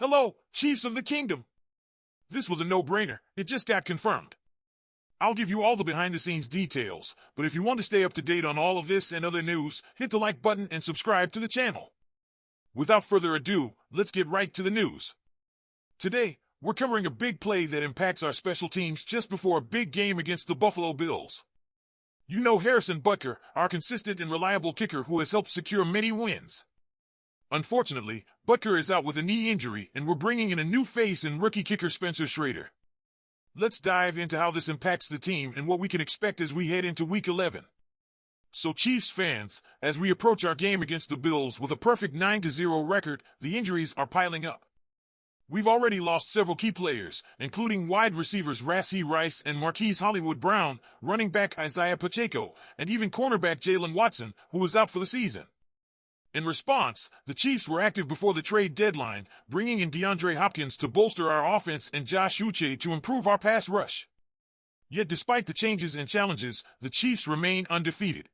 Hello, Chiefs of the Kingdom. This was a no-brainer. It just got confirmed. I'll give you all the behind-the-scenes details, but if you want to stay up to date on all of this and other news, hit the like button and subscribe to the channel. Without further ado, let's get right to the news. Today, we're covering a big play that impacts our special teams just before a big game against the Buffalo Bills. You know Harrison Butker, our consistent and reliable kicker who has helped secure many wins. Unfortunately, Butker is out with a knee injury, and we're bringing in a new face in rookie kicker Spencer Schrader. Let's dive into how this impacts the team and what we can expect as we head into Week 11. So Chiefs fans, as we approach our game against the Bills with a perfect 9-0 record, the injuries are piling up. We've already lost several key players, including wide receivers Rashee Rice and Marquise Hollywood Brown, running back Isaiah Pacheco, and even cornerback Jalen Watson, who is out for the season. In response, the Chiefs were active before the trade deadline, bringing in DeAndre Hopkins to bolster our offense and Josh Uche to improve our pass rush. Yet despite the changes and challenges, the Chiefs remain undefeated.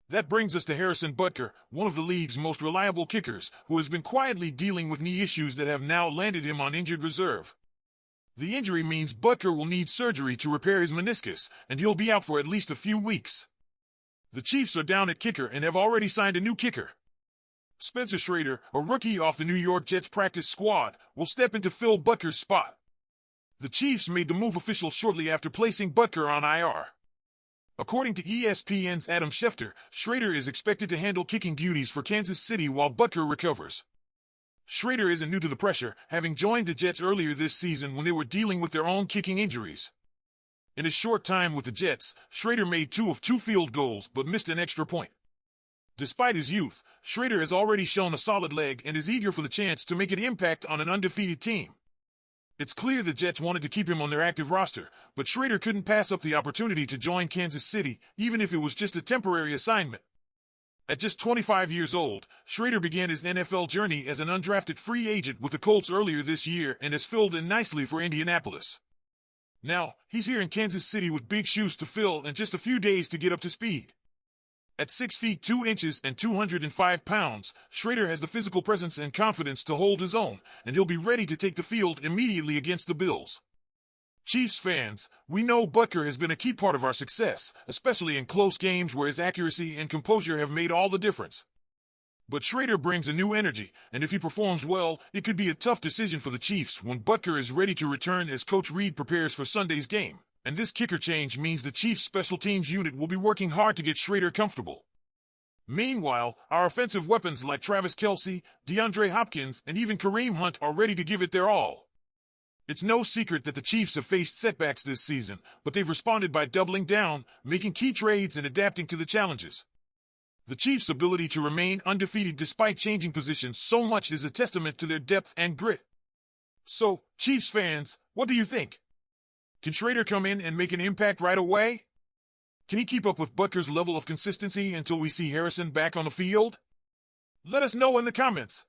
That brings us to Harrison Butker, one of the league's most reliable kickers, who has been quietly dealing with knee issues that have now landed him on injured reserve. The injury means Butker will need surgery to repair his meniscus, and he'll be out for at least a few weeks. The Chiefs are down at kicker and have already signed a new kicker. Spencer Schrader, a rookie off the New York Jets practice squad, will step in to fill Butker's spot. The Chiefs made the move official shortly after placing Butker on IR. According to ESPN's Adam Schefter, Schrader is expected to handle kicking duties for Kansas City while Butker recovers. Schrader isn't new to the pressure, having joined the Jets earlier this season when they were dealing with their own kicking injuries. In his short time with the Jets, Schrader made 2 of 2 field goals but missed an extra point. Despite his youth, Schrader has already shown a solid leg and is eager for the chance to make an impact on an undefeated team. It's clear the Jets wanted to keep him on their active roster, but Schrader couldn't pass up the opportunity to join Kansas City, even if it was just a temporary assignment. At just 25 years old, Schrader began his NFL journey as an undrafted free agent with the Colts earlier this year and has filled in nicely for Indianapolis. Now, he's here in Kansas City with big shoes to fill and just a few days to get up to speed. At 6 feet 2 inches and 205 pounds, Schrader has the physical presence and confidence to hold his own, and he'll be ready to take the field immediately against the Bills. Chiefs fans, we know Butker has been a key part of our success, especially in close games where his accuracy and composure have made all the difference. But Schrader brings a new energy, and if he performs well, it could be a tough decision for the Chiefs when Butker is ready to return as Coach Reid prepares for Sunday's game. And this kicker change means the Chiefs' special teams unit will be working hard to get Schrader comfortable. Meanwhile, our offensive weapons like Travis Kelce, DeAndre Hopkins, and even Kareem Hunt are ready to give it their all. It's no secret that the Chiefs have faced setbacks this season, but they've responded by doubling down, making key trades, and adapting to the challenges. The Chiefs' ability to remain undefeated despite changing positions so much is a testament to their depth and grit. So, Chiefs fans, what do you think? Can Schrader come in and make an impact right away? Can he keep up with Butker's level of consistency until we see Harrison back on the field? Let us know in the comments.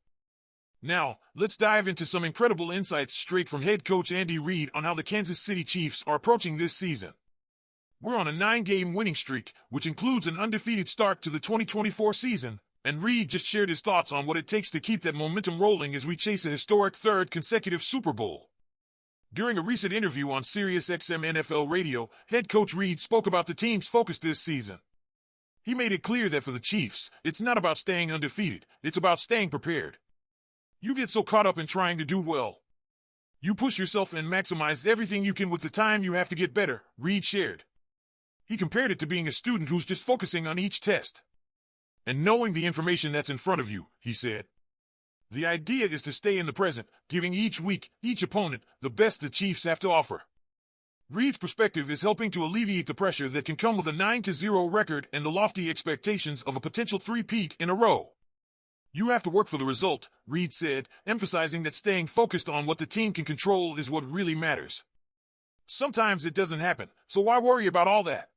Now, let's dive into some incredible insights straight from head coach Andy Reid on how the Kansas City Chiefs are approaching this season. We're on a 9-game winning streak, which includes an undefeated start to the 2024 season, and Reid just shared his thoughts on what it takes to keep that momentum rolling as we chase a historic 3rd consecutive Super Bowl. During a recent interview on SiriusXM NFL Radio, head coach Reid spoke about the team's focus this season. He made it clear that for the Chiefs, it's not about staying undefeated, it's about staying prepared. You get so caught up in trying to do well. You push yourself and maximize everything you can with the time you have to get better, Reid shared. He compared it to being a student who's just focusing on each test. And knowing the information that's in front of you, he said. The idea is to stay in the present, giving each week, each opponent, the best the Chiefs have to offer. Reid's perspective is helping to alleviate the pressure that can come with a 9-0 record and the lofty expectations of a potential 3-peat in a row. You have to work for the result, Reid said, emphasizing that staying focused on what the team can control is what really matters. Sometimes it doesn't happen, so why worry about all that?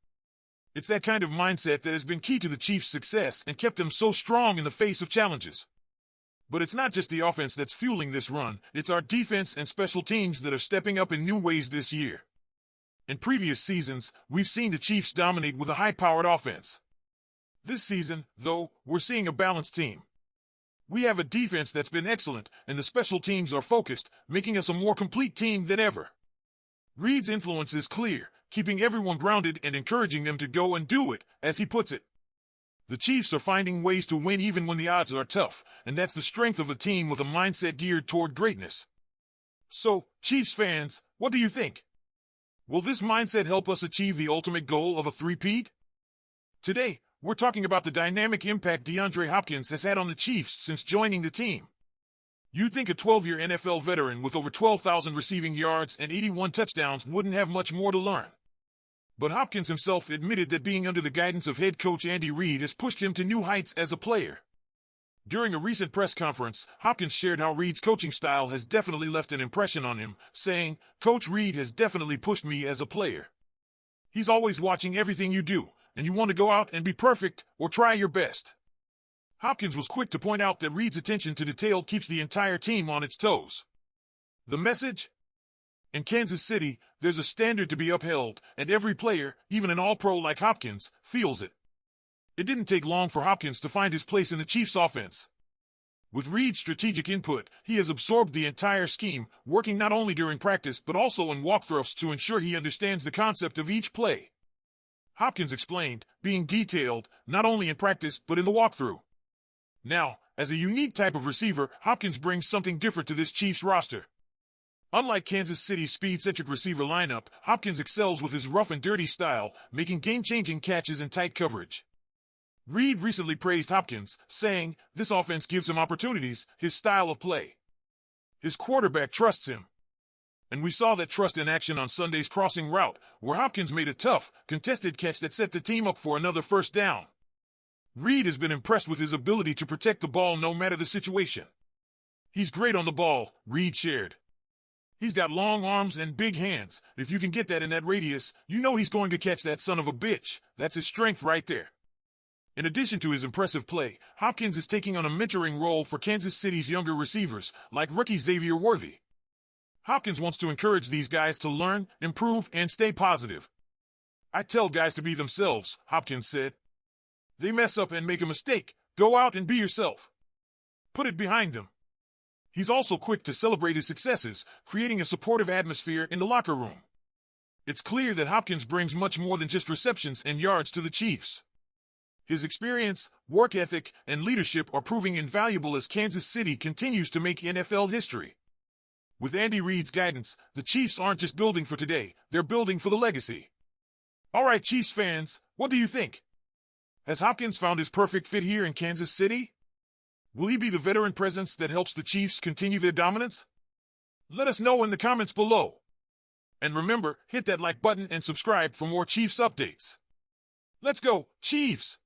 It's that kind of mindset that has been key to the Chiefs' success and kept them so strong in the face of challenges. But it's not just the offense that's fueling this run, it's our defense and special teams that are stepping up in new ways this year. In previous seasons, we've seen the Chiefs dominate with a high-powered offense. This season, though, we're seeing a balanced team. We have a defense that's been excellent, and the special teams are focused, making us a more complete team than ever. Reid's influence is clear, keeping everyone grounded and encouraging them to go and do it, as he puts it. The Chiefs are finding ways to win even when the odds are tough, and that's the strength of a team with a mindset geared toward greatness. So, Chiefs fans, what do you think? Will this mindset help us achieve the ultimate goal of a three-peat? Today, we're talking about the dynamic impact DeAndre Hopkins has had on the Chiefs since joining the team. You'd think a 12-year NFL veteran with over 12,000 receiving yards and 81 touchdowns wouldn't have much more to learn. But Hopkins himself admitted that being under the guidance of head coach Andy Reid has pushed him to new heights as a player. During a recent press conference, Hopkins shared how Reid's coaching style has definitely left an impression on him, saying, "Coach Reid has definitely pushed me as a player. He's always watching everything you do, and you want to go out and be perfect or try your best." Hopkins was quick to point out that Reid's attention to detail keeps the entire team on its toes. The message? In Kansas City, there's a standard to be upheld, and every player, even an all-pro like Hopkins, feels it. It didn't take long for Hopkins to find his place in the Chiefs' offense. With Reid's strategic input, he has absorbed the entire scheme, working not only during practice but also in walkthroughs to ensure he understands the concept of each play. Hopkins explained, being detailed, not only in practice but in the walkthrough. Now, as a unique type of receiver, Hopkins brings something different to this Chiefs roster. Unlike Kansas City's speed-centric receiver lineup, Hopkins excels with his rough and dirty style, making game-changing catches in tight coverage. Reid recently praised Hopkins, saying, "This offense gives him opportunities, his style of play. His quarterback trusts him." And we saw that trust in action on Sunday's crossing route, where Hopkins made a tough, contested catch that set the team up for another first down. Reid has been impressed with his ability to protect the ball no matter the situation. "He's great on the ball," Reid shared. "He's got long arms and big hands. If you can get that in that radius, you know he's going to catch that son of a bitch. That's his strength right there." In addition to his impressive play, Hopkins is taking on a mentoring role for Kansas City's younger receivers, like rookie Xavier Worthy. Hopkins wants to encourage these guys to learn, improve, and stay positive. "I tell guys to be themselves," Hopkins said. "They mess up and make a mistake. Go out and be yourself. Put it behind them." He's also quick to celebrate his successes, creating a supportive atmosphere in the locker room. It's clear that Hopkins brings much more than just receptions and yards to the Chiefs. His experience, work ethic, and leadership are proving invaluable as Kansas City continues to make NFL history. With Andy Reid's guidance, the Chiefs aren't just building for today, they're building for the legacy. All right, Chiefs fans, what do you think? Has Hopkins found his perfect fit here in Kansas City? Will he be the veteran presence that helps the Chiefs continue their dominance? Let us know in the comments below. And remember, hit that like button and subscribe for more Chiefs updates. Let's go, Chiefs!